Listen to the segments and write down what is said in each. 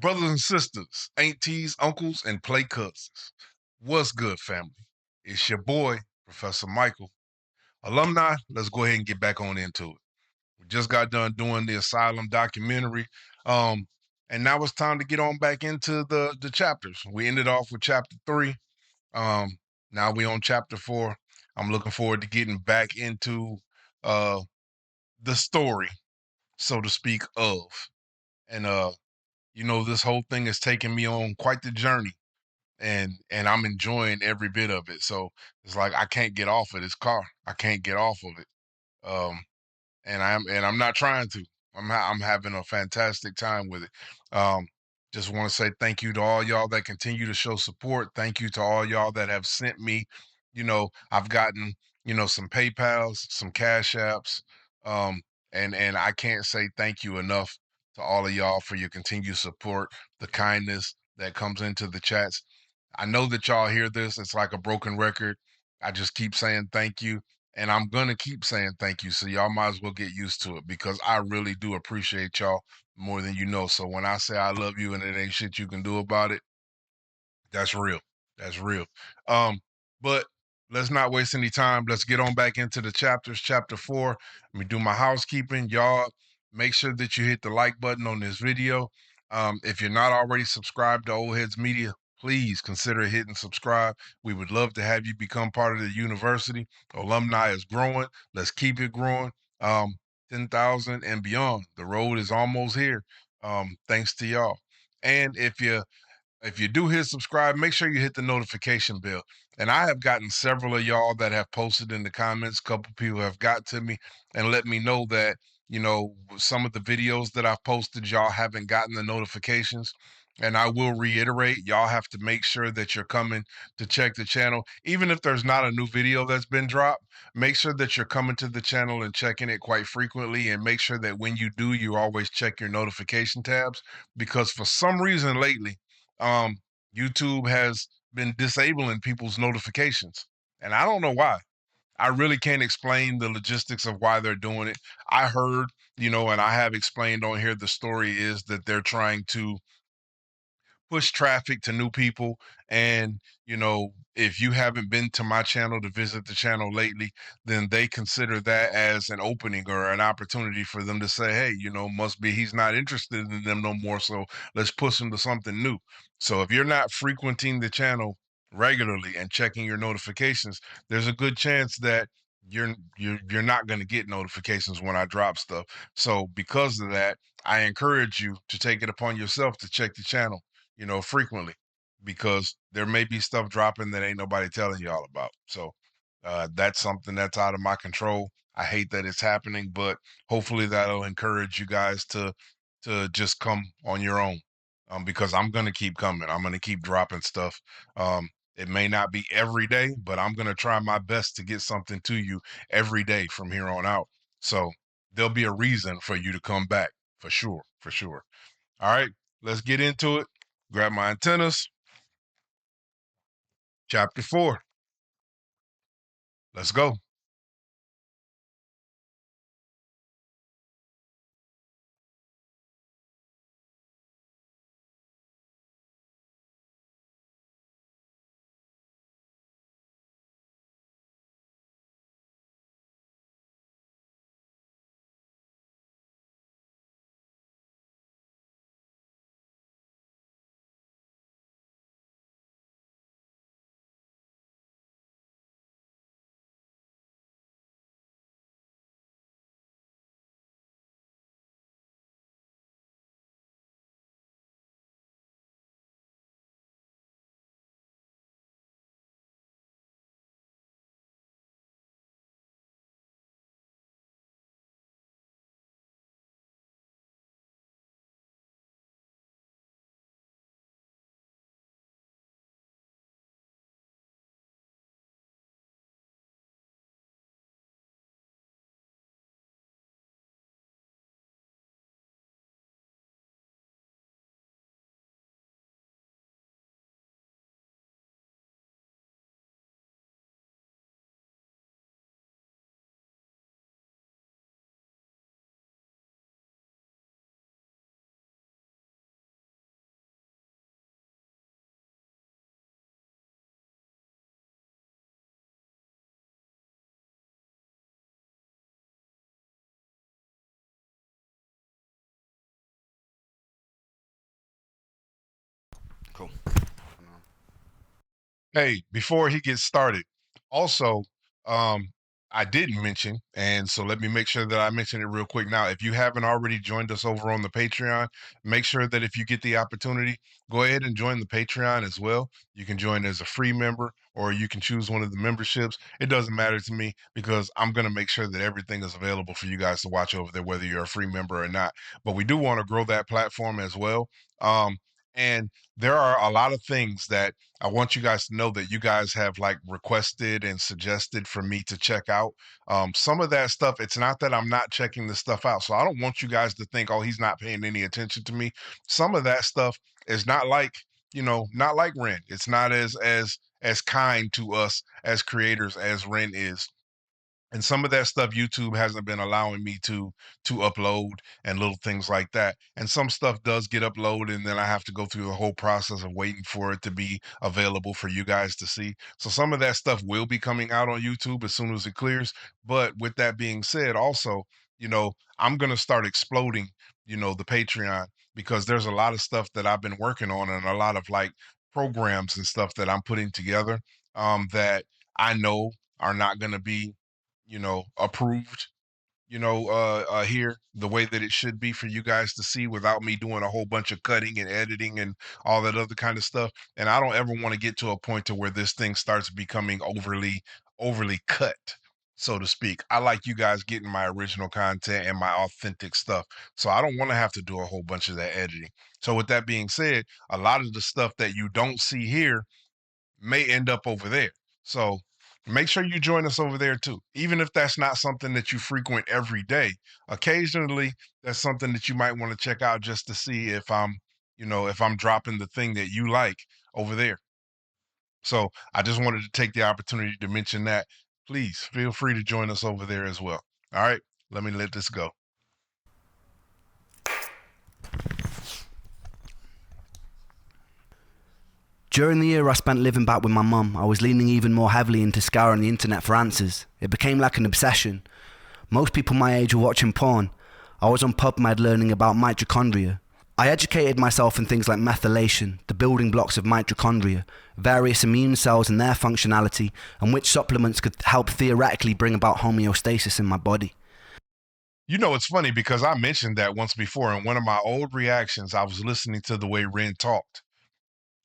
Brothers and sisters, aunties, uncles, and play cousins. What's good, family? It's your boy, Professor Michael. Alumni, let's go ahead and get back on into it. We just got done doing the Asylum documentary. Um, and now it's time to get on back into the chapters. We ended off with chapter 3. Um, Now we on chapter 4. I'm looking forward to getting back into uh the story, so to speak, of. And this whole thing is taking me on quite the journey, and I'm enjoying every bit of it. So it's like I can't get off of this car. I can't get off of it. Um, and I'm not trying to. I'm having a fantastic time with it. Um, just want to say thank you to all y'all that continue to show support. Thank you to all y'all that have sent me. I've gotten some PayPal's, some Cash Apps, um, and I can't say thank you enough to all of y'all for your continued support, the kindness that comes into the chats. I know that y'all hear this. It's like a broken record. I just keep saying thank you. And I'm gonna keep saying thank you. So y'all might as well get used to it because I really do appreciate y'all more than you know. So when I say I love you and it ain't shit you can do about it, that's real. That's real. Um, but let's not waste any time. Let's get on back into the chapters. Chapter 4. Let me do my housekeeping. Y'all make sure that you hit the like button on this video. If you're not already subscribed to Old Heads Media, please consider hitting subscribe. We would love to have you become part of the university. Alumni is growing. Let's keep it growing. 10,000 and beyond. The road is almost here. Thanks to y'all. And if you do hit subscribe, make sure you hit the notification bell. And I have gotten several of y'all that have posted in the comments. A couple people have got to me and let me know that, some of the videos that I've posted, y'all haven't gotten the notifications. And I will reiterate, y'all have to make sure that you're coming to check the channel. Even if there's not a new video that's been dropped, make sure that you're coming to the channel and checking it quite frequently. And make sure that when you do, you always check your notification tabs. Because for some reason lately, um, YouTube has been disabling people's notifications. And I don't know why. I really can't explain the logistics of why they're doing it. I heard, and I have explained on here, the story is that they're trying to push traffic to new people. And, if you haven't been to my channel to visit the channel lately, then they consider that as an opening or an opportunity for them to say, hey, must be he's not interested in them no more. So let's push him to something new. So if you're not frequenting the channel regularly and checking your notifications, there's a good chance that you're not going to get notifications when I drop stuff. So because of that, I encourage you to take it upon yourself to check the channel frequently, because there may be stuff dropping that ain't nobody telling y'all about. So that's something that's out of my control. I hate that it's happening, but hopefully that'll encourage you guys to just come on your own. Because I'm gonna keep coming. I'm gonna keep dropping stuff. It may not be every day, but I'm gonna try my best to get something to you every day from here on out. So there'll be a reason for you to come back for sure, for sure. All right, let's get into it. Grab my antennas. Chapter 4. Let's go. Hey, before he gets started, also, um, I didn't mention, and so let me make sure that I mention it real quick now. If you haven't already joined us over on the Patreon, make sure that if you get the opportunity, go ahead and join the Patreon as well. You can join as a free member, or you can choose one of the memberships. It doesn't matter to me because I'm going to make sure that everything is available for you guys to watch over there, whether you're a free member or not. But we do want to grow that platform as well. And there are a lot of things that I want you guys to know that you guys have like requested and suggested for me to check out. Some of that stuff, it's not that I'm not checking the stuff out. So I don't want you guys to think, oh, he's not paying any attention to me. Some of that stuff is not like, not like Ren. It's not as kind to us as creators as Ren is, and some of that stuff YouTube hasn't been allowing me to upload and little things like that. And some stuff does get uploaded, and then I have to go through the whole process of waiting for it to be available for you guys to see. So some of that stuff will be coming out on YouTube as soon as it clears. But with that being said, also, I'm gonna start exploding, the Patreon, because there's a lot of stuff that I've been working on, and a lot of like programs and stuff that I'm putting together, that I know are not going to be, approved, here the way that it should be for you guys to see without me doing a whole bunch of cutting and editing and all that other kind of stuff. And I don't ever want to get to a point to where this thing starts becoming overly cut, so to speak. I like you guys getting my original content and my authentic stuff. So I don't want to have to do a whole bunch of that editing. So with that being said, a lot of the stuff that you don't see here may end up over there. So make sure you join us over there too. Even if that's not something that you frequent every day, occasionally that's something that you might want to check out just to see if I'm dropping the thing that you like over there. So I just wanted to take the opportunity to mention that. Please feel free to join us over there as well. All right, let me let this go. During the year I spent living back with my mum, I was leaning even more heavily into scouring the internet for answers. It became like an obsession. Most people my age were watching porn. I was on PubMed learning about mitochondria. I educated myself in things like methylation, the building blocks of mitochondria, various immune cells and their functionality, and which supplements could help theoretically bring about homeostasis in my body. It's funny because I mentioned that once before in one of my old reactions. I was listening to the way Ren talked,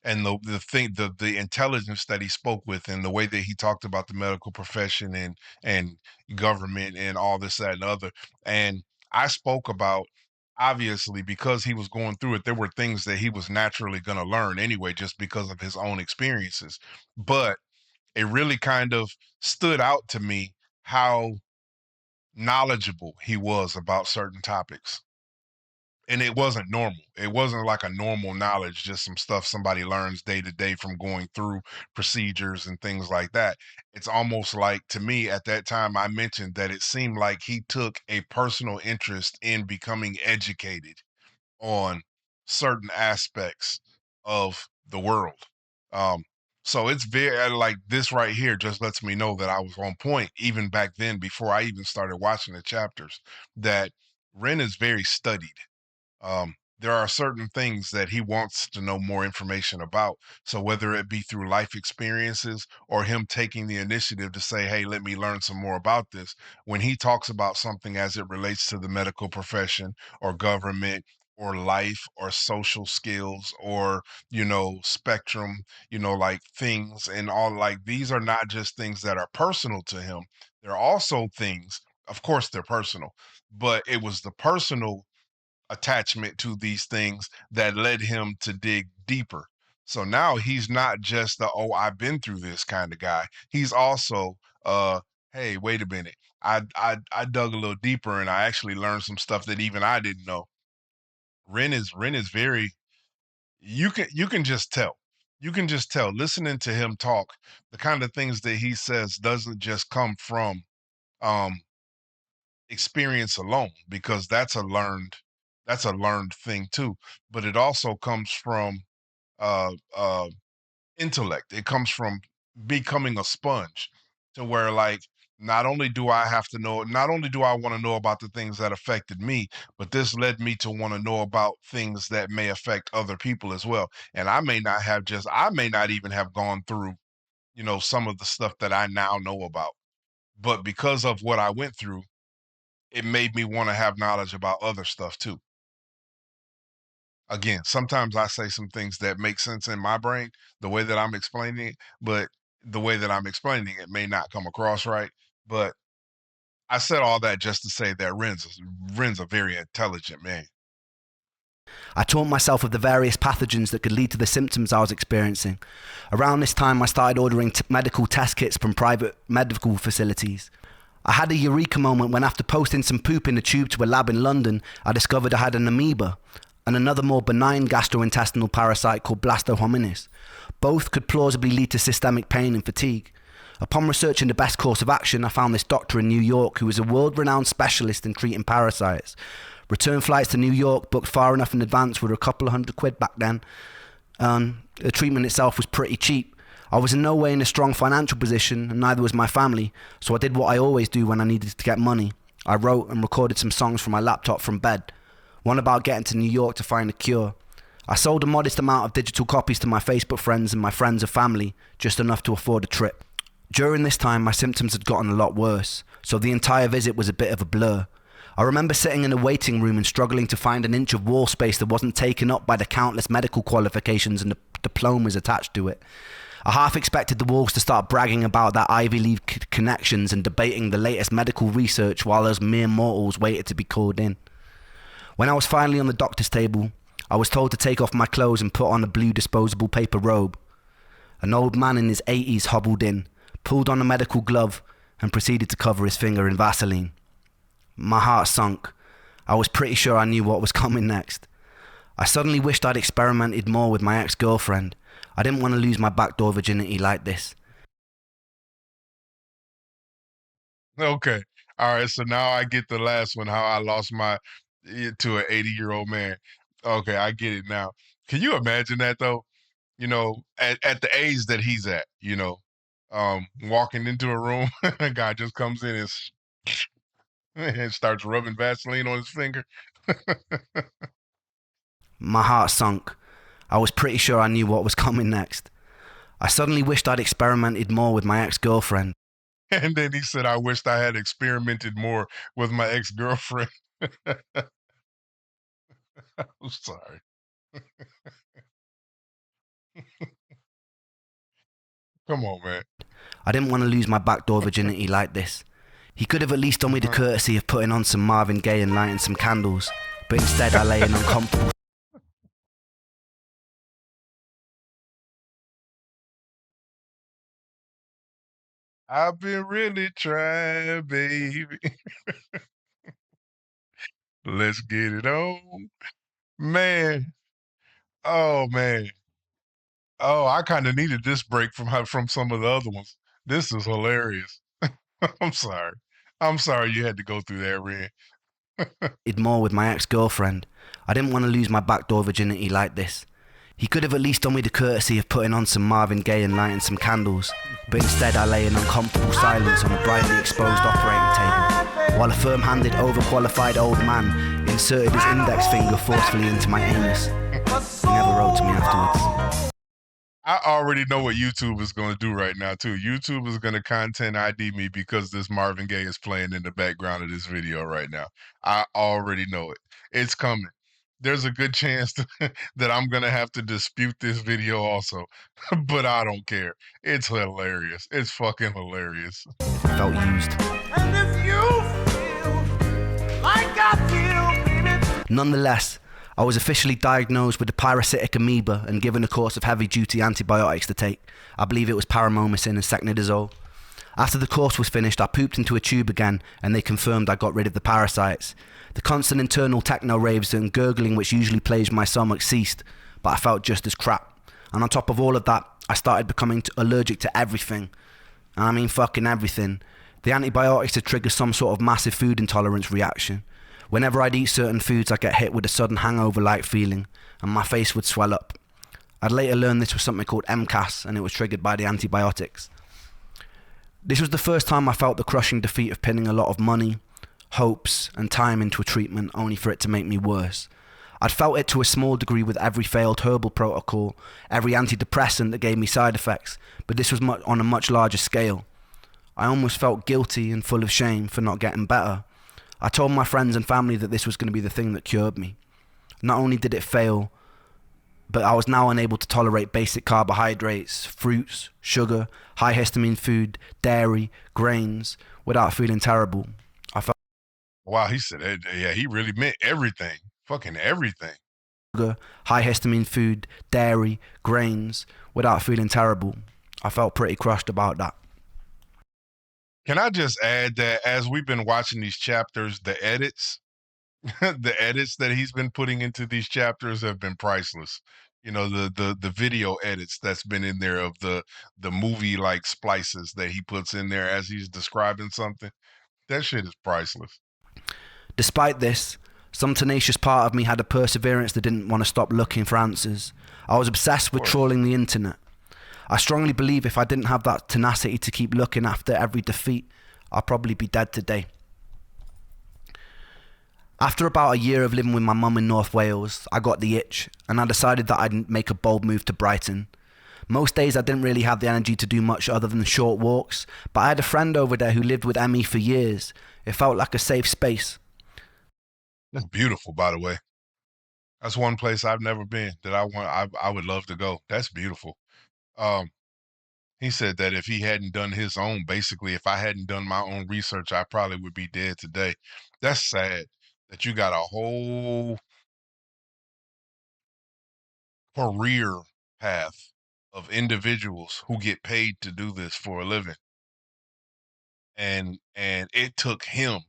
and the intelligence that he spoke with, and the way that he talked about the medical profession and government and all this, that, and other. And I spoke about, obviously, because he was going through it, there were things that he was naturally going to learn anyway, just because of his own experiences. But it really kind of stood out to me how knowledgeable he was about certain topics, and it wasn't normal. It wasn't like a normal knowledge, just some stuff somebody learns day to day from going through procedures and things like that. It's almost like, to me, at that time, I mentioned that it seemed like he took a personal interest in becoming educated on certain aspects of the world. Um, so it's very, like, this right here just lets me know that I was on point even back then, before I even started watching the chapters, that Ren is very studied. There are certain things that he wants to know more information about. So whether it be through life experiences or him taking the initiative to say, hey, let me learn some more about this, when he talks about something as it relates to the medical profession or government or life or social skills or, spectrum, like things and all, like, these are not just things that are personal to him. They're also things, of course, they're personal, but it was the personal attachment to these things that led him to dig deeper. So now he's not just the, oh, I've been through this kind of guy. He's also, hey, wait a minute. I dug a little deeper and I actually learned some stuff that even I didn't know. Ren is very, you can just tell. You can just tell listening to him talk. The kind of things that he says doesn't just come from um experience alone, because that's a learned thing too, but it also comes from uh uh intellect. It comes from becoming a sponge, to where, like, not only do I want to know about the things that affected me, but this led me to want to know about things that may affect other people as well. And I may not even have gone through some of the stuff that I now know about. But because of what I went through, it made me want to have knowledge about other stuff too. Again, sometimes I say some things that make sense in my brain, the way that I'm explaining it, but the way that I'm explaining it may not come across right. But I said all that just to say that Ren's a very intelligent man. I taught myself of the various pathogens that could lead to the symptoms I was experiencing. Around this time, I started ordering medical test kits from private medical facilities. I had a eureka moment when, after posting some poop in a tube to a lab in London, I discovered I had an amoeba and another more benign gastrointestinal parasite called blastohominis. Both could plausibly lead to systemic pain and fatigue. Upon researching the best course of action, I found this doctor in New York who was a world-renowned specialist in treating parasites. Return flights to New York, booked far enough in advance, were a couple of £100 back then. The treatment itself was pretty cheap. I was in no way in a strong financial position, and neither was my family, so I did what I always do when I needed to get money. I wrote and recorded some songs from my laptop from bed. One about getting to New York to find a cure. I sold a modest amount of digital copies to my Facebook friends and my friends and family, just enough to afford a trip. During this time, my symptoms had gotten a lot worse, so the entire visit was a bit of a blur. I remember sitting in a waiting room and struggling to find an inch of wall space that wasn't taken up by the countless medical qualifications and the diplomas attached to it. I half expected the walls to start bragging about their Ivy League connections and debating the latest medical research while us mere mortals waited to be called in. When I was finally on the doctor's table, I was told to take off my clothes and put on a blue disposable paper robe. An old man in his 80s hobbled in, pulled on a medical glove, and proceeded to cover his finger in Vaseline. My heart sunk. I was pretty sure I knew what was coming next. I suddenly wished I'd experimented more with my ex-girlfriend. I didn't want to lose my backdoor virginity like this. Okay. All right. So now I get the last one, how I lost my to an 80-year-old man. Okay, I get it now. Can you imagine that though? At the age that he's at, walking into a room, a guy just comes in and, and starts rubbing Vaseline on his finger. My heart sunk. I was pretty sure I knew what was coming next. I suddenly wished I'd experimented more with my ex-girlfriend. And then he said, I wished I had experimented more with my ex-girlfriend. I'm sorry. Come on, man. I didn't want to lose my backdoor virginity like this. He could have at least done me the courtesy of putting on some Marvin Gaye and lighting some candles, but instead I lay in uncomfortable. I've been really trying, baby. Let's get it on. Man. Oh, man. Oh, I kind of needed this break from some of the other ones. This is hilarious. I'm sorry. I'm sorry you had to go through that, Ren. More with my ex-girlfriend. I didn't want to lose my backdoor virginity like this. He could have at least done me the courtesy of putting on some Marvin Gaye and lighting some candles, but instead I lay in uncomfortable silence on a brightly exposed operating table, while a firm-handed, overqualified old man inserted his index finger forcefully into my anus. He never wrote to me afterwards. I already know what YouTube is going to do right now, too. YouTube is going to content ID me because this Marvin Gaye is playing in the background of this video right now. I already know it. It's coming. There's a good chance that I'm going to have to dispute this video also, but I don't care. It's hilarious. It's fucking hilarious. Felt used. And if you feel like I feel, baby. Nonetheless, I was officially diagnosed with the parasitic amoeba and given a course of heavy-duty antibiotics to take. I believe it was paramomycin and secnidazole. After the course was finished, I pooped into a tube again, and they confirmed I got rid of the parasites. The constant internal techno raves and gurgling which usually plagued my stomach ceased, but I felt just as crap. And on top of all of that, I started becoming allergic to everything. And I mean fucking everything. The antibiotics had triggered some sort of massive food intolerance reaction. Whenever I'd eat certain foods, I'd get hit with a sudden hangover-like feeling, and my face would swell up. I'd later learned this was something called MCAS, and it was triggered by the antibiotics. This was the first time I felt the crushing defeat of pinning a lot of money, hopes, and time into a treatment only for it to make me worse. I'd felt it to a small degree with every failed herbal protocol, every antidepressant that gave me side effects, but this was on a much larger scale. I almost felt guilty and full of shame for not getting better. I told my friends and family that this was going to be the thing that cured me. Not only did it fail, but I was now unable to tolerate basic carbohydrates, fruits, sugar, high histamine food, dairy, grains, without feeling terrible. I felt Wow, he said, yeah, he really meant everything. Fucking everything. sugar, high histamine food, dairy, grains, without feeling terrible. I felt pretty crushed about that. Can I just add that as we've been watching these chapters, the edits, the edits that he's been putting into these chapters have been priceless. You know, the video edits that's been in there of the movie like splices that he puts in there as he's describing something. That shit is priceless. Despite this, some tenacious part of me had a perseverance that didn't want to stop looking for answers. I was obsessed with trawling the internet. I strongly believe if I didn't have that tenacity to keep looking after every defeat, I'd probably be dead today. After about a year of living with my mum in North Wales, I got the itch, and I decided that I'd make a bold move to Brighton. Most days I didn't really have the energy to do much other than short walks, but I had a friend over there who lived with Emmy for years. It felt like a safe space. That's beautiful, by the way. That's one place I've never been that I would love to go. That's beautiful. Um, he said that if he hadn't done his own, basically, if I hadn't done my own research, I probably would be dead today. That's sad that you got a whole career path of individuals who get paid to do this for a living. And it took him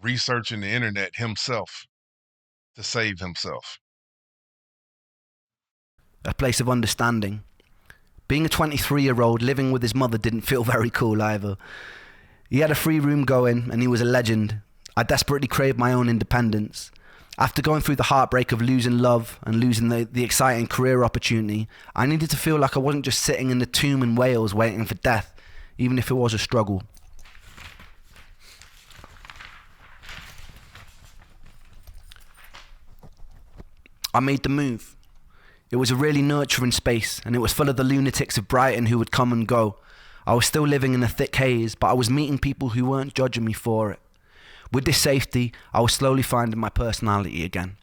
researching the internet himself to save himself. A place of understanding. Being a 23-year-old living with his mother didn't feel very cool either. He had a free room going and he was a legend. I desperately craved my own independence. After going through the heartbreak of losing love and losing the exciting career opportunity, I needed to feel like I wasn't just sitting in the tomb in Wales waiting for death, even if it was a struggle. I made the move. It was a really nurturing space, and it was full of the lunatics of Brighton who would come and go. I was still living in a thick haze, but I was meeting people who weren't judging me for it. With this safety, I was slowly finding my personality again.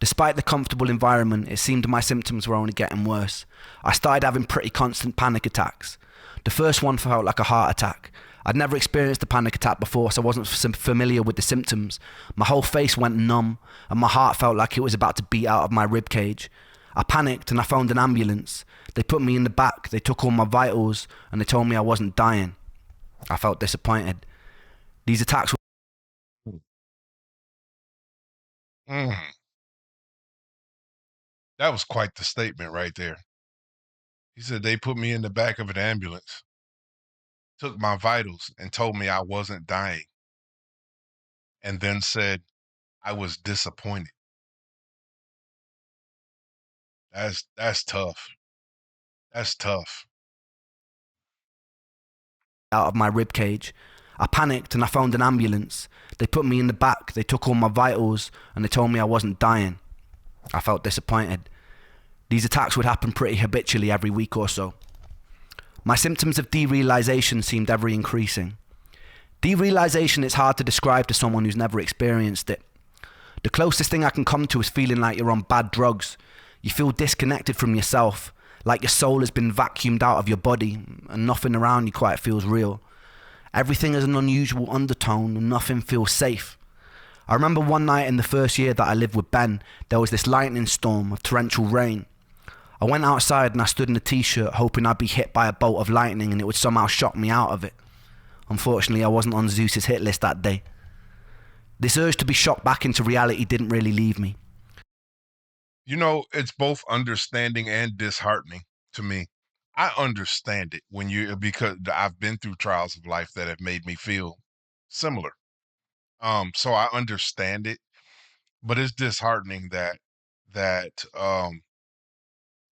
Despite the comfortable environment, it seemed my symptoms were only getting worse. I started having pretty constant panic attacks. The first one felt like a heart attack. I'd never experienced a panic attack before, so I wasn't familiar with the symptoms. My whole face went numb, and my heart felt like it was about to beat out of my ribcage. I panicked and I phoned an ambulance. They put me in the back, they took all my vitals, and they told me I wasn't dying. I felt disappointed. These attacks were Mm, that was quite the statement right there. He said they put me in the back of an ambulance, took my vitals, and told me I wasn't dying, and then said I was disappointed. That's tough. That's tough. out of my ribcage. I panicked and I phoned an ambulance. They put me in the back, they took all my vitals, and they told me I wasn't dying. I felt disappointed. These attacks would happen pretty habitually every week or so. My symptoms of derealization seemed ever increasing. Derealization is hard to describe to someone who's never experienced it. The closest thing I can come to is feeling like you're on bad drugs. You feel disconnected from yourself, like your soul has been vacuumed out of your body and nothing around you quite feels real. Everything has an unusual undertone and nothing feels safe. I remember one night in the first year that I lived with Ben, there was this lightning storm of torrential rain. I went outside and I stood in a t-shirt hoping I'd be hit by a bolt of lightning and it would somehow shock me out of it. Unfortunately, I wasn't on Zeus's hit list that day. This urge to be shocked back into reality didn't really leave me. You know, it's both understanding and disheartening to me. I understand it when you because I've been through trials of life that have made me feel similar. So I understand it, but it's disheartening that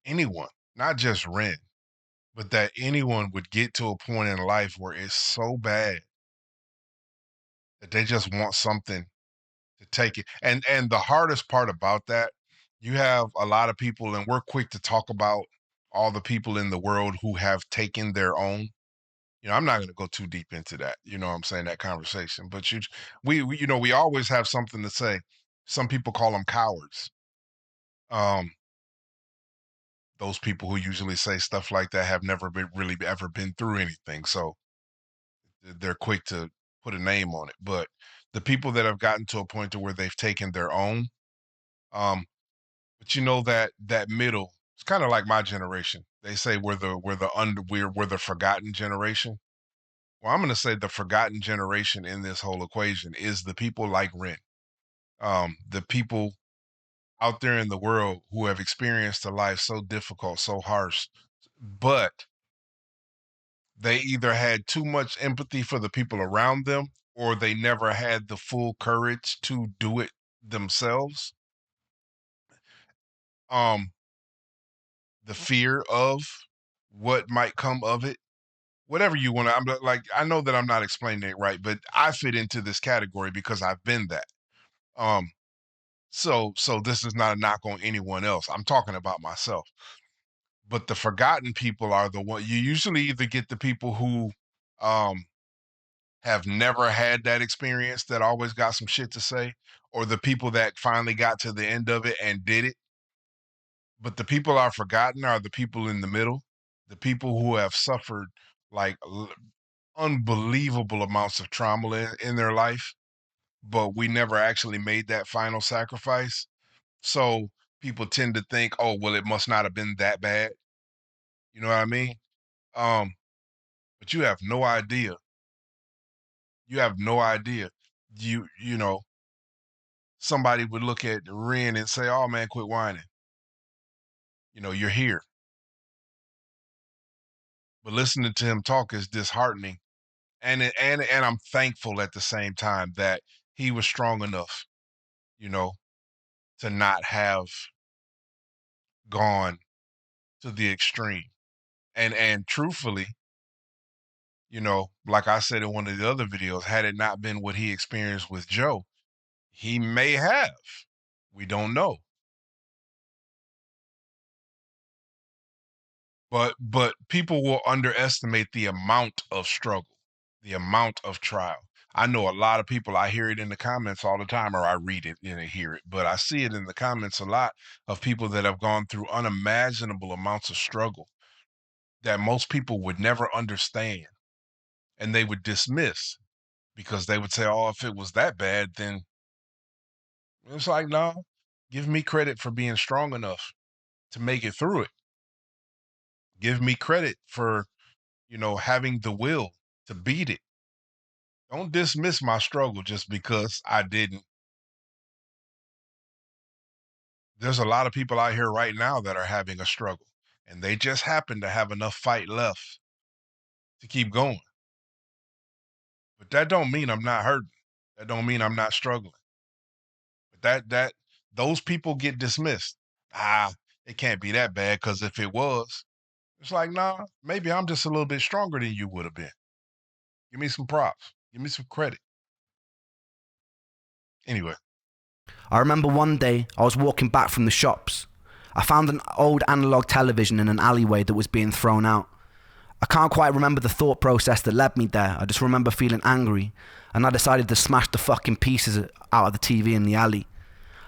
anyone, not just Ren, but that anyone would get to a point in life where it's so bad that they just want something to take it. And the hardest part about that, you have a lot of people, and we're quick to talk about all the people in the world who have taken their own. I'm not going to go too deep into that. What I'm saying, that conversation. But we always have something to say. Some people call them cowards. Um, those people who usually say stuff like that have never been really ever been through anything, so they're quick to put a name on it. But the people that have gotten to a point to where they've taken their own, um, but that middle, it's kind of like my generation. They say we're the forgotten generation. Well, I'm going to say the forgotten generation in this whole equation is the people like Ren, the people out there in the world who have experienced a life so difficult, so harsh, but they either had too much empathy for the people around them or they never had the full courage to do it themselves. The fear of what might come of it, whatever you want to. I know that I'm not explaining it right, but I fit into this category because I've been that. Um, so this is not a knock on anyone else. I'm talking about myself. But the forgotten people are the one you usually either get the people who um have never had that experience that always got some shit to say, or the people that finally got to the end of it and did it. But the people are forgotten are the people in the middle, the people who have suffered like unbelievable amounts of trauma in their life, but we never actually made that final sacrifice. So people tend to think, oh, well, it must not have been that bad. You know what I mean? Um, but you have no idea. You have no idea. You know, somebody would look at Ren and say, "Oh man, quit whining. You're here." But listening to him talk is disheartening, and I'm thankful at the same time that he was strong enough, you know, to not have gone to the extreme. And truthfully, like I said in one of the other videos, had it not been what he experienced with Joe, he may have. We don't know. But people will underestimate the amount of struggle, the amount of trial. I know a lot of people, I hear it in the comments all the time, or I read it and I hear it, but I see it in the comments a lot of people that have gone through unimaginable amounts of struggle that most people would never understand and they would dismiss because they would say, oh, if it was that bad, then it's like, no, give me credit for being strong enough to make it through it. Give me credit for having the will to beat it. Don't dismiss my struggle just because I didn't. There's a lot of people out here right now that are having a struggle, and they just happen to have enough fight left to keep going. But that don't mean I'm not hurting. That don't mean I'm not struggling. But that those people get dismissed. It can't be that bad because if it was, it's like, nah, maybe I'm just a little bit stronger than you would have been. Give me some props. Give me some credit. Anyway. I remember one day I was walking back from the shops. I found an old analog television in an alleyway that was being thrown out. I can't quite remember the thought process that led me there. I just remember feeling angry, and I decided to smash the fucking pieces out of the TV in the alley.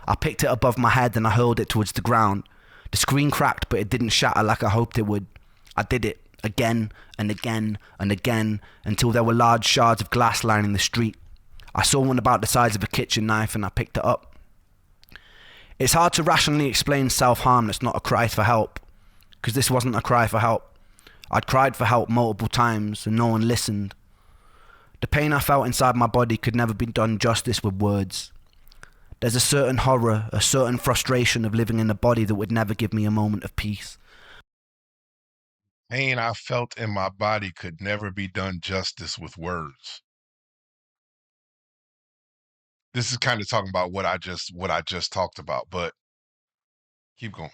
I picked it above my head and I hurled it towards the ground. The screen cracked, but it didn't shatter like I hoped it would. I did it again and again and again until there were large shards of glass lining the street. I saw one about the size of a kitchen knife and I picked it up. It's hard to rationally explain self-harm that's not a cry for help, because this wasn't a cry for help. I'd cried for help multiple times and no one listened. The pain I felt inside my body could never be done justice with words. There's a certain horror, a certain frustration of living in a body that would never give me a moment of peace. Pain I felt in my body could never be done justice with words. This is kind of talking about what I just talked about, but keep going.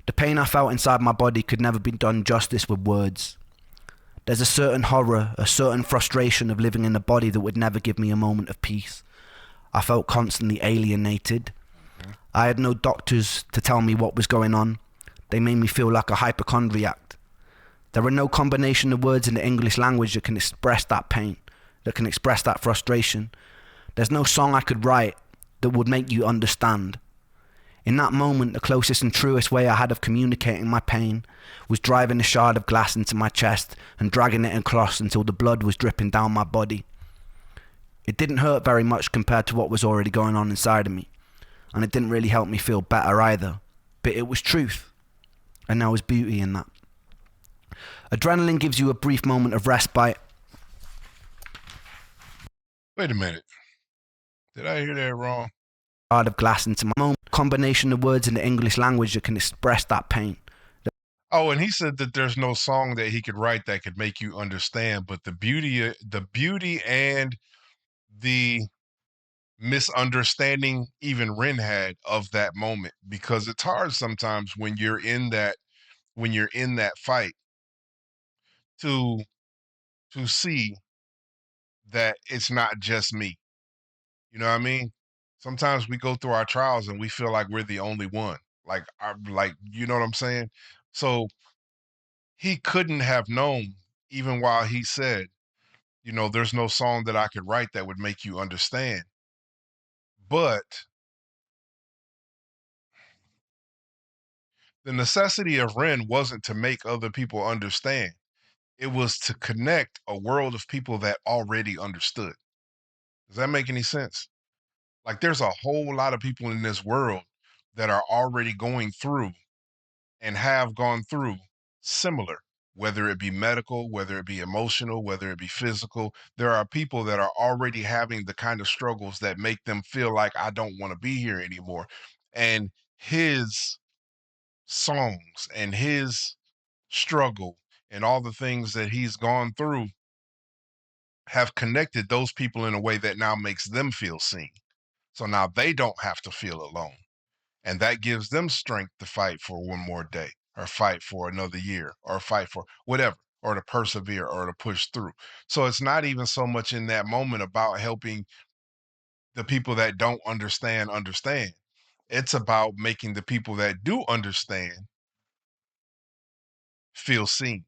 The pain I felt inside my body could never be done justice with words. There's a certain horror, a certain frustration of living in a body that would never give me a moment of peace. I felt constantly alienated. I had no doctors to tell me what was going on. They made me feel like a hypochondriac. There are no combination of words in the English language that can express that pain, that can express that frustration. There's no song I could write that would make you understand. In that moment, the closest and truest way I had of communicating my pain was driving a shard of glass into my chest and dragging it across until the blood was dripping down my body. It didn't hurt very much compared to what was already going on inside of me, and it didn't really help me feel better either, but it was truth, and there was beauty in that. Adrenaline gives you a brief moment of respite. Wait a minute. Did I hear that wrong? Shard of glass into my moment. Combination of words in the English language that can express that pain. Oh, and he said that there's no song that he could write that could make you understand, but the beauty and the misunderstanding even Ren had of that moment, because it's hard sometimes when you're in that fight to see that it's not just me. You know what I mean? Sometimes we go through our trials and we feel like we're the only one. Like you know what I'm saying? So he couldn't have known, even while he said, there's no song that I could write that would make you understand. But the necessity of Ren wasn't to make other people understand. It was to connect a world of people that already understood. Does that make any sense? Like, there's a whole lot of people in this world that are already going through and have gone through similar, whether it be medical, whether it be emotional, whether it be physical. There are people that are already having the kind of struggles that make them feel like I don't want to be here anymore. And his songs and his struggle and all the things that he's gone through have connected those people in a way that now makes them feel seen. So now they don't have to feel alone. And that gives them strength to fight for one more day, or fight for another year, or fight for whatever, or to persevere, or to push through. So it's not even so much in that moment about helping the people that don't understand. It's about making the people that do understand feel seen.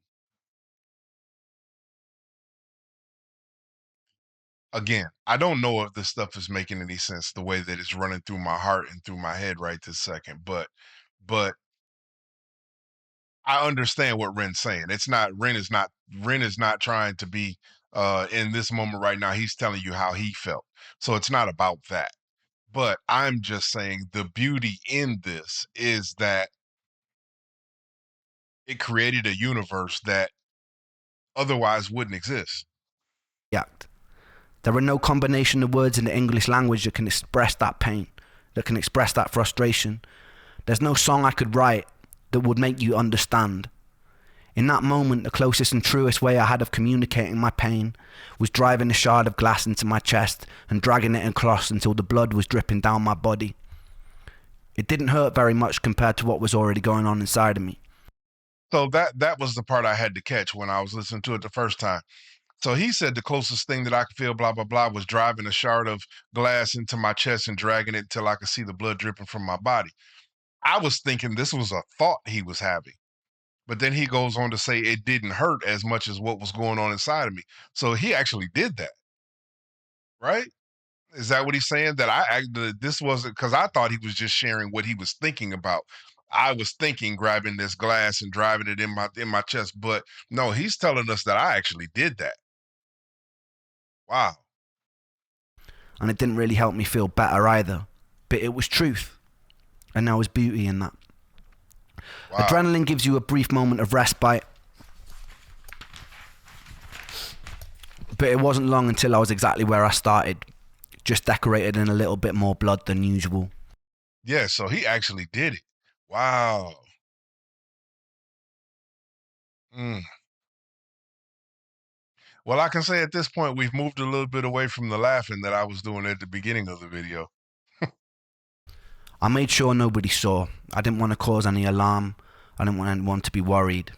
Again, I don't know if this stuff is making any sense the way that it's running through my heart and through my head right this second, but I understand what Ren's saying. It's not Ren is not trying to be in this moment right now. He's telling you how he felt. So it's not about that. But I'm just saying the beauty in this is that it created a universe that otherwise wouldn't exist. There are no combination of words in the English language that can express that pain, that can express that frustration. There's no song I could write that would make you understand. In that moment, the closest and truest way I had of communicating my pain was driving a shard of glass into my chest and dragging it across until the blood was dripping down my body. It didn't hurt very much compared to what was already going on inside of me. So that was the part I had to catch when I was listening to it the first time. So he said the closest thing that I could feel, blah, blah, blah, was driving a shard of glass into my chest and dragging it until I could see the blood dripping from my body. I was thinking this was a thought he was having. But then he goes on to say it didn't hurt as much as what was going on inside of me. So he actually did that, right? Is that what he's saying? This wasn't, because I thought he was just sharing what he was thinking about. I was thinking grabbing this glass and driving it in my chest, but no, he's telling us that I actually did that. Wow. And it didn't really help me feel better either, but it was truth, and there was beauty in that. Wow. Adrenaline gives you a brief moment of respite, but it wasn't long until I was exactly where I started, just decorated in a little bit more blood than usual. Yeah, so he actually did it. Wow. Mm. Well, I can say at this point, we've moved a little bit away from the laughing that I was doing at the beginning of the video. I made sure nobody saw. I didn't want to cause any alarm. I didn't want anyone to be worried.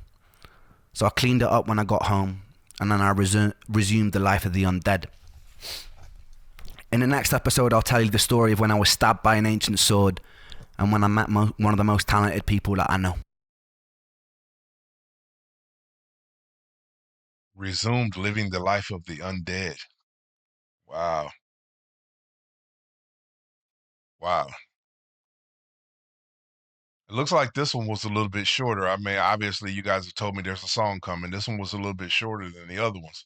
So I cleaned it up when I got home, and then I resumed the life of the undead. In In the next episode, I'll tell you the story of when I was stabbed by an ancient sword and when I met one of the most talented people that I know. Resumed living the life of the undead. Wow. Wow. It looks like this one was a little bit shorter. I mean, obviously, you guys have told me there's a song coming. This one was a little bit shorter than the other ones.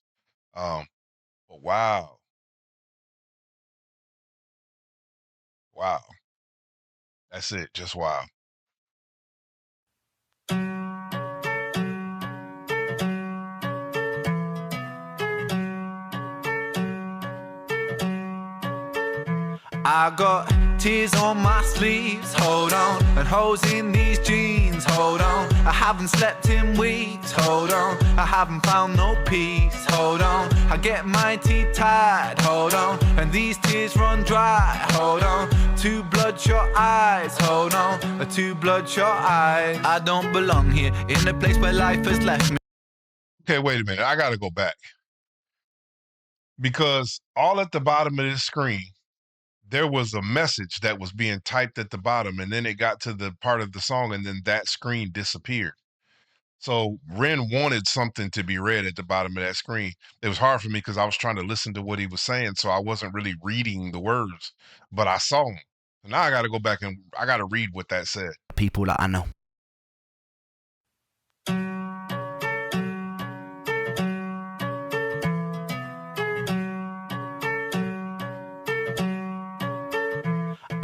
But wow. Wow. That's it. Just wow. I got tears on my sleeves, hold on, and holes in these jeans, hold on. I haven't slept in weeks, hold on. I haven't found no peace, hold on. I get my teeth tied, hold on, and these tears run dry, hold on. Two bloodshot eyes, hold on, two bloodshot eyes. I don't belong here in a place where life has left me. Okay, wait a minute. I got to go back. Because all at the bottom of this screen, there was a message that was being typed at the bottom, and then it got to the part of the song, and then that screen disappeared. So Ren wanted something to be read at the bottom of that screen. It was hard for me because I was trying to listen to what he was saying, so I wasn't really reading the words, but I saw them. So now I got to go back and I got to read what that said. People that I know.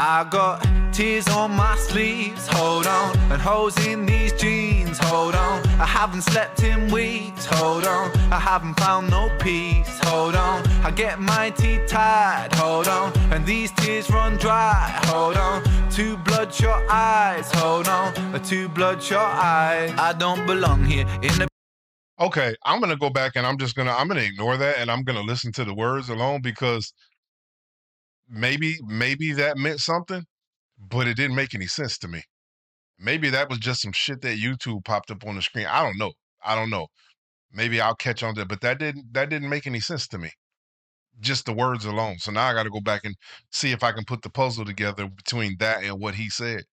I got tears on my sleeves, hold on, and holes in these jeans, hold on. I haven't slept in weeks, hold on. I haven't found no peace, hold on. I get my teeth tied, hold on, and these tears run dry, hold on. Two bloodshot eyes, hold on, two bloodshot eyes. I don't belong here in the... Okay, I'm going to go back and I'm going to ignore that and I'm going to listen to the words alone because maybe that meant something, but it didn't make any sense to me. Maybe that was just some shit that YouTube popped up on the screen. I don't know. Maybe I'll catch on to it, but that didn't make any sense to me. Just the words alone. So now I got to go back and see if I can put the puzzle together between that and what he said.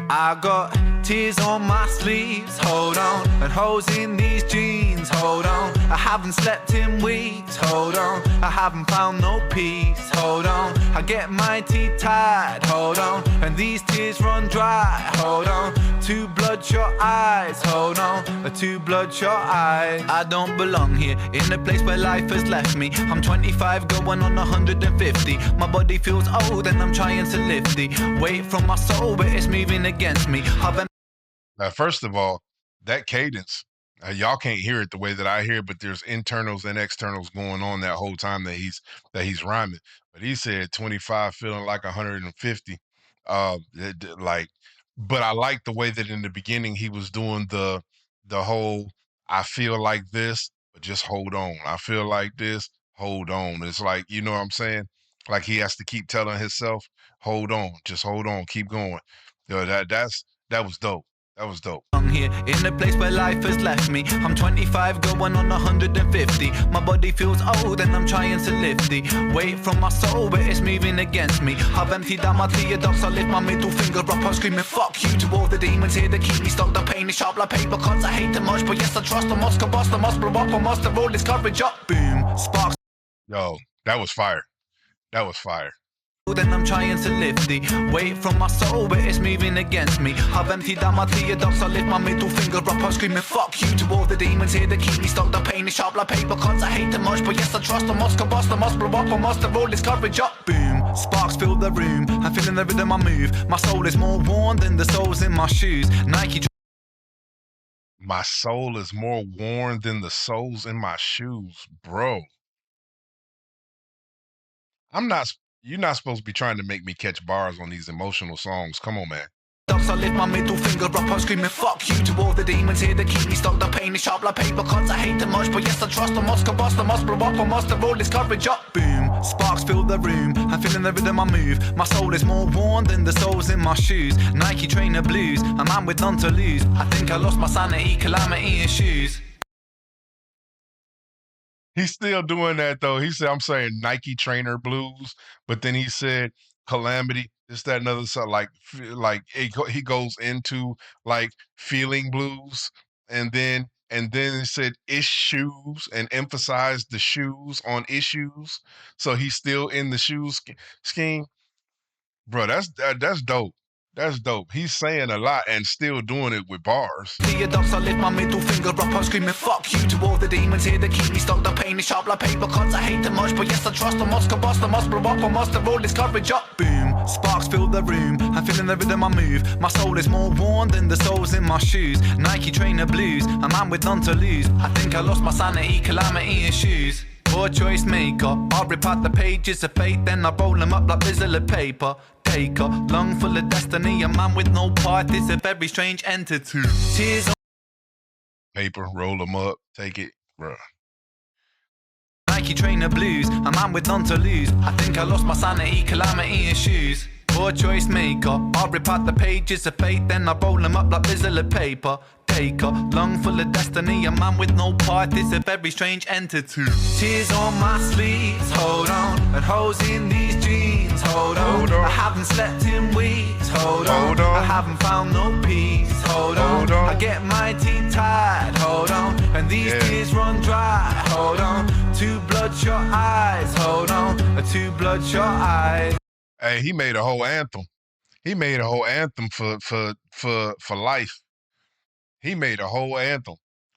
I got tears on my sleeves, hold on, and holes in these jeans, hold on. I haven't slept in weeks, hold on. I haven't found no peace, hold on. I get my teeth tied, hold on, and these tears run dry, hold on. Two bloodshot eyes, hold on, two bloodshot eyes. I don't belong here in a place where life has left me. I'm 25 going on 150. My body feels old and I'm trying to lift the weight from my soul, but it's moving against me. Now, first of all, that cadence, y'all can't hear it the way that I hear it, but there's internals and externals going on that whole time that he's rhyming. But he said 25 feeling like 150. Like, but I like the way that in the beginning he was doing the whole I feel like this, but just hold on. I feel like this, hold on. It's like, you know what I'm saying? Like he has to keep telling himself, hold on, just hold on, keep going. That was dope. That was dope. I'm here in a place where life has left me. I'm 25 going on 150. My body feels old and I'm trying to lift the weight from my soul, but it's moving against me. I've emptied out my theodox, I lift my middle finger up. I'm screaming fuck you to all the demons here that keep me stuck. The pain is sharp like paper cuts. I hate them much, but yes I trust them. Must combust, I must blow up, I must have rolled this courage up. Boom, sparks. Yo, that was fire. That was fire. Then I'm trying to lift the weight from my soul, but it's moving against me. I've emptied out my theodox, I lift my middle finger up. I'm screaming fuck you to all the demons here that keep me stuck. The pain is sharp like paper cuts. I hate them much, but yes I trust them. Must combust, I must blow up, I must have rolled this courage up. Boom, sparks fill the room. I'm feeling the rhythm I move. My soul is more worn than the soles in my shoes. Nike. My soul is more worn than the soles in my shoes, bro. You're not supposed to be trying to make me catch bars on these emotional songs. Come on, man. I lift my middle finger up, I'm screaming fuck you to all the demons here that keep me stuck. The pain is sharp like paper cuts. I hate them much, but yes I trust them. Must combust, I must blow up, I must have rolled this courage up. Boom, sparks fill the room. I'm feeling the rhythm I move. My soul is more worn than the soles in my shoes. Nike trainer blues, a man with none to lose. I think I lost my sanity, calamity in shoes. He's still doing that though. He said, "I'm saying Nike trainer blues," but then he said calamity. This, that, another. So like he goes into like feeling blues, and then he said issues and emphasized the shoes on issues. So he's still in the shoes scheme, bro. That's dope. That's dope. He's saying a lot and still doing it with bars. The adults, I lift my middle finger up, I'm screaming fuck you to all the demons here that keep me stuck. The pain is sharp like paper cuts, I hate them much, but yes I trust. I must combust, I must blow up, I must have all this courage up. Boom, sparks fill the room, I'm feeling the rhythm I move. My soul is more worn than the soles in my shoes. Nike trainer blues, a man with none to lose. I think I lost my sanity, calamity in shoes. Poor choice maker, I rip out the pages of fate, then I roll them up like bizzle of paper. Taker, lung full of destiny, a man with no part is a very strange entity. Tears on Paper, roll them up, take it, bro. Nike trainer blues, a man with none to lose. I think I lost my sanity, calamity in shoes. Poor choice maker, I rip out the pages of fate, then I roll them up like bizzle of paper. Taker, lung full of destiny, a man with no part is a very strange entity. Tears on my sleeves, hold on, and holes in these jeans, hold on. Hold on. I haven't slept in weeks, hold Hold on. on. I haven't found no peace, hold on. Hold on. I get my teeth tied, hold on, and these Yeah. tears run dry, hold on. Two bloodshot eyes, hold on, two bloodshot eyes. Hey, he made a whole anthem. He made a whole anthem for life. He made a whole anthem.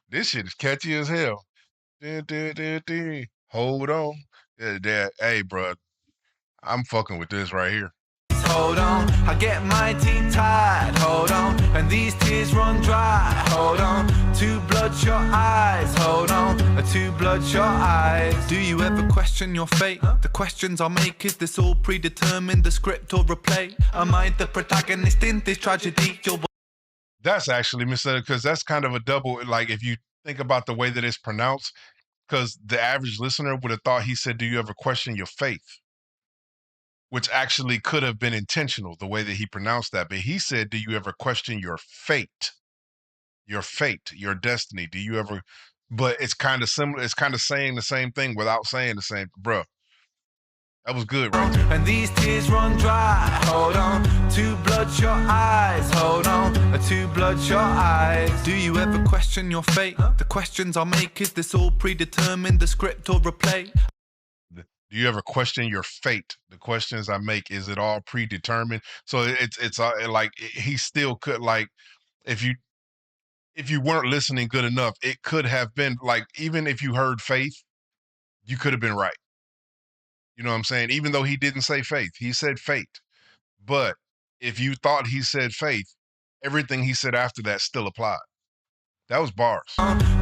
This shit is catchy as hell. Hold on. Hey, bro, I'm fucking with this right here. Hold on, I get my teeth tied, hold on, and these tears run dry, hold on. Two bloodshot eyes, hold on, two bloodshot eyes. Do you ever question your fate? The questions I make, is this all predetermined, the script or a play? Am I the protagonist in this tragedy? That's actually misunderstood because that's kind of a double. Like if you think about the way that it's pronounced, because the average listener would have thought he said, "Do you ever question your faith?" Which actually could have been intentional the way that he pronounced that. But he said, "Do you ever question your fate? Your fate, your destiny? Do you ever?" But it's kind of similar. It's kind of saying the same thing without saying the same. Bruh, that was good right there. And these tears run dry, hold on. Two bloodshot eyes, hold on. Two bloodshot eyes. Do you ever question your fate? The questions I make, is this all predetermined, the script or a play? Do you ever question your fate? The questions I make, is it all predetermined? So it's like he still could, like, if you weren't listening good enough, it could have been like, even if you heard faith, you could have been right. You know what I'm saying? Even though he didn't say faith, he said fate. But if you thought he said faith, everything he said after that still applied. That was bars.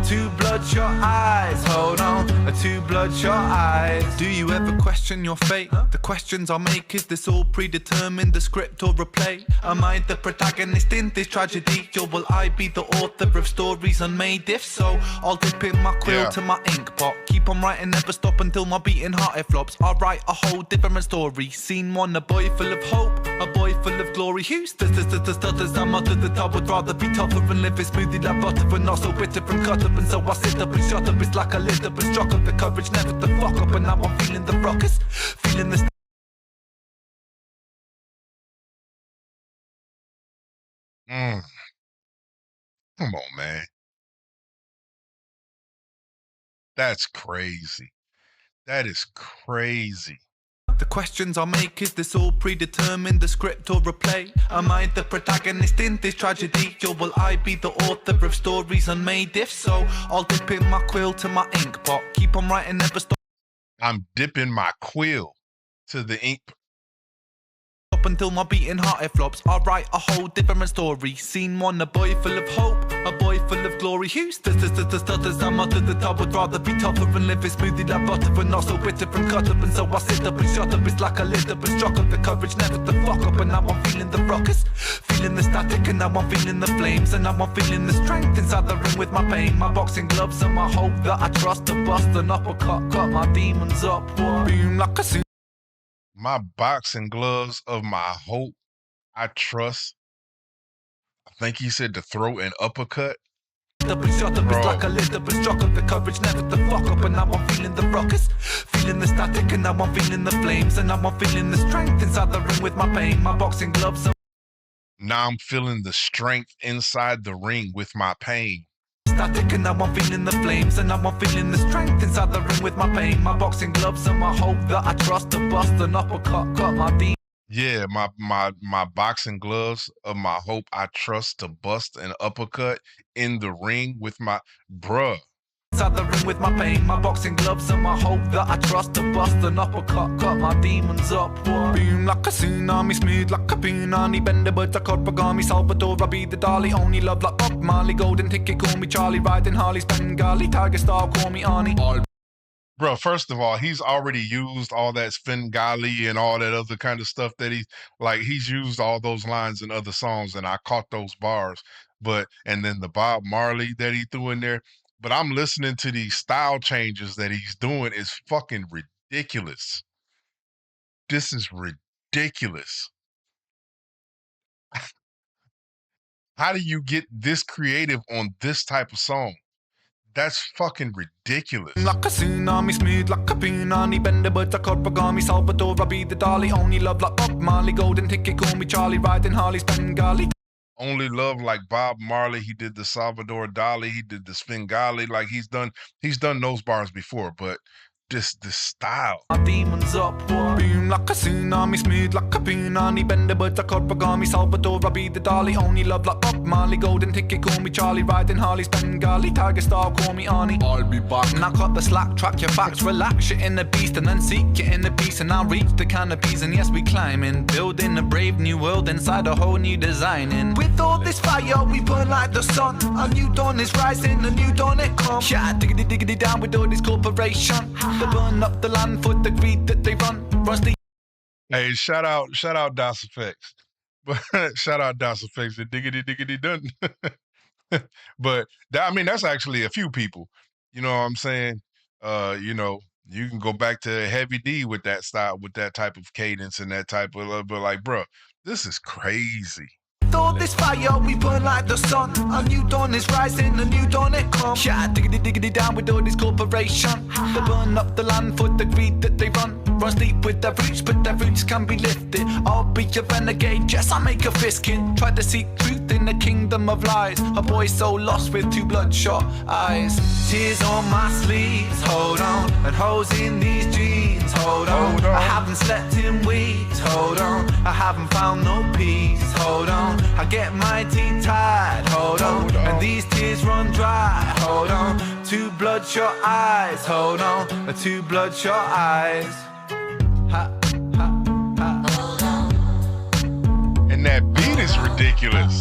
Two bloodshot eyes, hold on. Two bloodshot eyes. Do you ever question your fate? The questions I make, is this all predetermined, the script or a play? Am I the protagonist in this tragedy, or will I be the author of stories unmade? If so, I'll dip in my quill Yeah. to my ink pot. Keep on writing, never stop until my beating heart it flops. I'll write a whole different story. Scene one, a boy full of hope, a boy full of glory. Who stutters, I'm under the top. Would rather be tougher and live it smoothly like butter, but not so bitter and cut up. And so I sit up and shut up. It's like I lit up and struck up the courage, never to fuck up. And now I'm feeling the ruckus, feeling the Mm, come on, man. That's crazy. That is crazy. The questions I make, is this all predetermined, the script or a play? Am I the protagonist in this tragedy, or will I be the author of stories unmade? If so, I'll dip in my quill to my ink pot. Keep on writing, never stop I'm dipping my quill to the ink. until my beating heart it flops. I'll write a whole different story. Scene one, a boy full of hope, a boy full of glory. Who stutters, I'm under the top. Would rather be tougher and live it smoothly like butter, but not so bitter and cut up. And so I sit up and shut up. It's like I lit up and struck up the courage, never to fuck up. And now I'm feeling the ruckus, feeling the static, and now I'm feeling the flames, and now I'm feeling the strength inside the ring with my pain. My boxing gloves and my hope that I trust to bust an uppercut, cut my demons up. Boom like a My boxing gloves of my hope, I trust. I think he said to throw an uppercut. Up and shut up, it's like I lit up and struck up the courage never to fuck up. And now I'm feeling the ruckus, feeling the static, and now I'm feeling the flames, and now I'm feeling the strength inside the ring with my pain. My boxing gloves. Now I'm feeling the strength inside the ring with my pain. Static, and now I'm feeling the flames, and now I'm feeling the strength inside the ring with my pain. My boxing gloves and my hope that I trust to bust an uppercut, cut my demon. Yeah, my boxing gloves of my hope I trust to bust an uppercut in the ring with my bruh. Inside the ring with my pain, my boxing gloves and my hope that I trust to bust an uppercut, cut my demons up. Beam like a tsunami, smooth like a punani, bend the birds like origami, Salvador, I be the dolly, only love like Bob Marley, golden ticket, call me Charlie, riding Harley's Bengali, tiger star, call me Arnie. Bro, first of all, he's already used all that Svengali and all that other kind of stuff that he's used all those lines in other songs, and I caught those bars. And then the Bob Marley that he threw in there. But I'm listening to these style changes that he's doing is fucking ridiculous. This is ridiculous. How do you get this creative on this type of song? That's fucking ridiculous. Like a tsunami, smooth like a punani, bend the birds like origami, Salvador, I be the dolly, only love like Bob Marley, golden ticket, call me Charlie, riding Harley's Bengali. Only love like Bob Marley. He did the Salvador Dali. He did the Svengali. Like he's done those bars before, but this style. My demons up, boom like a tsunami, smooth like a punani, bend the birds like origami, Salvador, I be the dolly, only love like Bob Marley, golden ticket, call me Charlie, riding Harley's Bengali, tiger star, call me Arnie. I'll be back. Now cut the slack, track your facts, relax, you're in the beast, and then seek it in the peace, and I'll reach the canopies, and yes, we climbing, building a brave new world inside a whole new designing. With all this fire, we burn like the sun, a new dawn is rising, a new dawn it comes. Yeah, diggity diggity down with all this corporation. They burn up the land for the greed that they run. Hey, shout out Das Effects. Shout out Das Effects, the diggity diggity done. But that's actually a few people. You know what I'm saying? You can go back to Heavy D with that style, with that type of cadence and that type of, but like, bro, this is crazy. With all this fire, we burn like the sun. A new dawn is rising, a new dawn it comes. Yeah, diggity diggity down with all this corporation. They burn up the land for the greed that they run. Run deep with their roots, but their roots can be lifted. I'll be a renegade, yes, I make a fist kid. Try to seek truth in the kingdom of lies. A boy so lost with two bloodshot eyes. Tears on my sleeves, hold on. And holes in these jeans, hold on. I haven't slept in weeks, hold on. I haven't found no peace, hold on. I get my teeth tied, hold on. And these tears run dry, hold on. Two bloodshot eyes, hold on. Two bloodshot eyes. Ha, ha, ha. And that beat is ridiculous.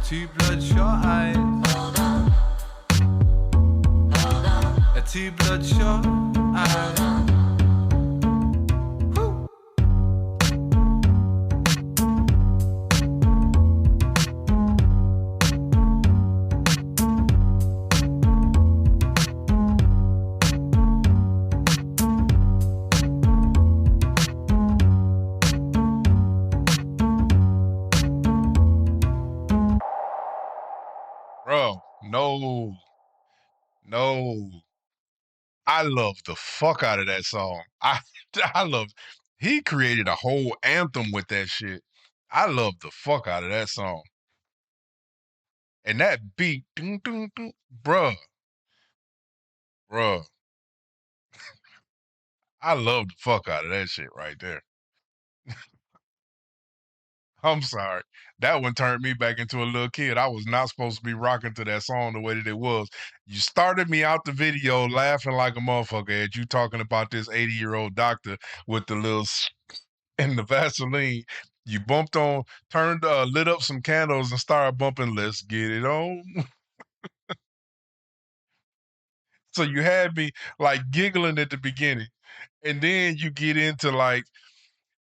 Two bloodshot eyes. Two bloodshot eyes. Bro, no. I love the fuck out of that song. I love. He created a whole anthem with that shit. I love the fuck out of that song. And that beat, ding, ding, ding, bruh. I love the fuck out of that shit right there. I'm sorry. That one turned me back into a little kid. I was not supposed to be rocking to that song the way that it was. You started me out the video laughing like a motherfucker at you talking about this 80-year-old doctor with the little and the Vaseline. You bumped on, lit up some candles and started bumping, let's get it on. So you had me like giggling at the beginning. And then you get into like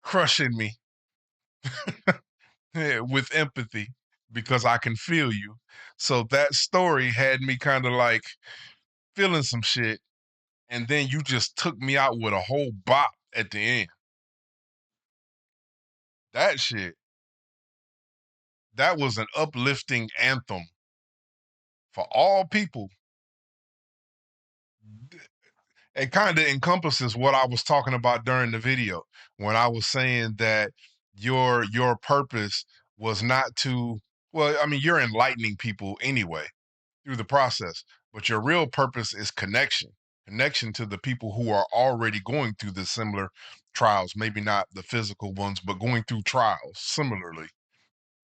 crushing me. Yeah, with empathy because I can feel you. So that story had me kind of like feeling some shit. And then you just took me out with a whole bop at the end. That shit. That was an uplifting anthem for all people. It kind of encompasses what I was talking about during the video when I was saying that your purpose was not to, well, I mean, you're enlightening people anyway through the process, but your real purpose is connection to the people who are already going through the similar trials, maybe not the physical ones, but going through trials similarly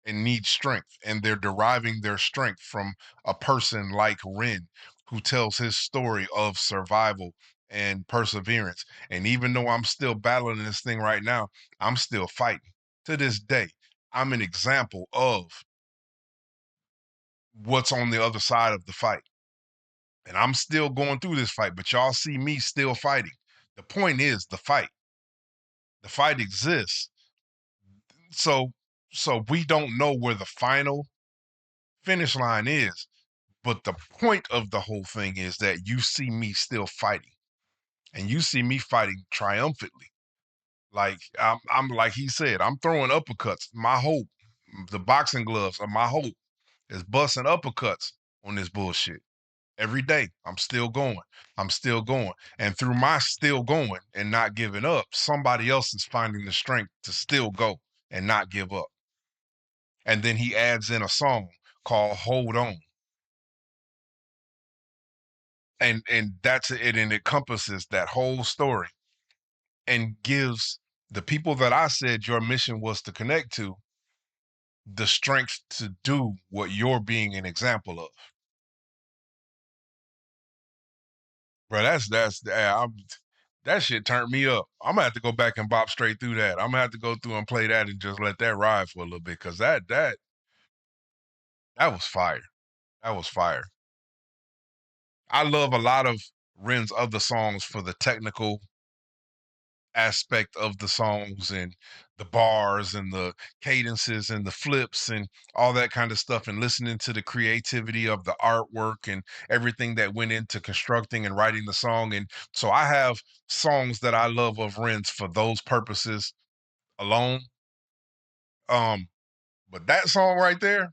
and need strength. And they're deriving their strength from a person like Ren, who tells his story of survival and perseverance. And even though I'm still battling this thing right now, I'm still fighting. To this day, I'm an example of what's on the other side of the fight. And I'm still going through this fight, but y'all see me still fighting. The point is the fight. The fight exists. So we don't know where the final finish line is. But the point of the whole thing is that you see me still fighting, and you see me fighting triumphantly. Like I'm like he said, I'm throwing uppercuts. My hope, the boxing gloves are my hope, is busting uppercuts on this bullshit every day. I'm still going. I'm still going. And through my still going and not giving up, somebody else is finding the strength to still go and not give up. And then he adds in a song called Hold On. And that's it, and it encompasses that whole story and gives the people that I said your mission was to connect to the strength to do what you're being an example of. Bro, that shit turned me up. I'm gonna have to go back and bop straight through that. I'm gonna have to go through and play that and just let that ride for a little bit, because that was fire. That was fire. I love a lot of Ren's other songs for the technical aspect of the songs and the bars and the cadences and the flips and all that kind of stuff, and listening to the creativity of the artwork and everything that went into constructing and writing the song. And so I have songs that I love of Ren's for those purposes alone. Um, but that song right there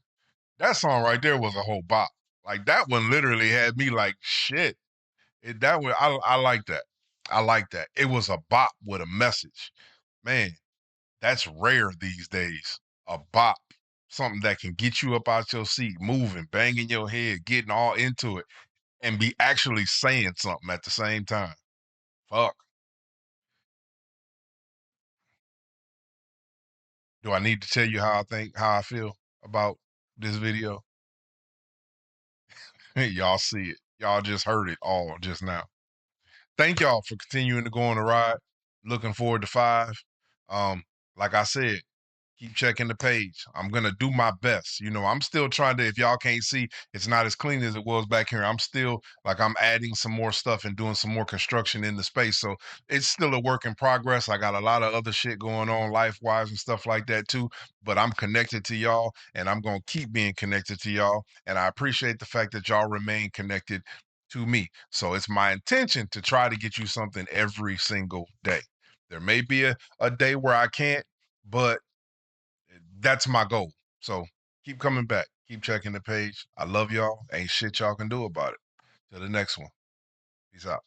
was a whole bop. Like that one literally had me like shit. That one I like that. I like that. It was a bop with a message. Man, that's rare these days. A bop, something that can get you up out your seat, moving, banging your head, getting all into it, and be actually saying something at the same time. Fuck. Do I need to tell you how I feel about this video? Y'all see it. Y'all just heard it all just now. Thank y'all for continuing to go on the ride. Looking forward to 5. Um, like I said, keep checking the page. I'm gonna do my best. I'm still trying to, if y'all can't see, it's not as clean as it was back here. I'm still like I'm adding some more stuff and doing some more construction in the space. So it's still a work in progress. I got a lot of other shit going on life-wise and stuff like that too. But I'm connected to y'all and I'm gonna keep being connected to y'all. And I appreciate the fact that y'all remain connected to me. So it's my intention to try to get you something every single day. There may be a day where I can't, but that's my goal. So keep coming back. Keep checking the page. I love y'all. Ain't shit y'all can do about it. Till the next one. Peace out.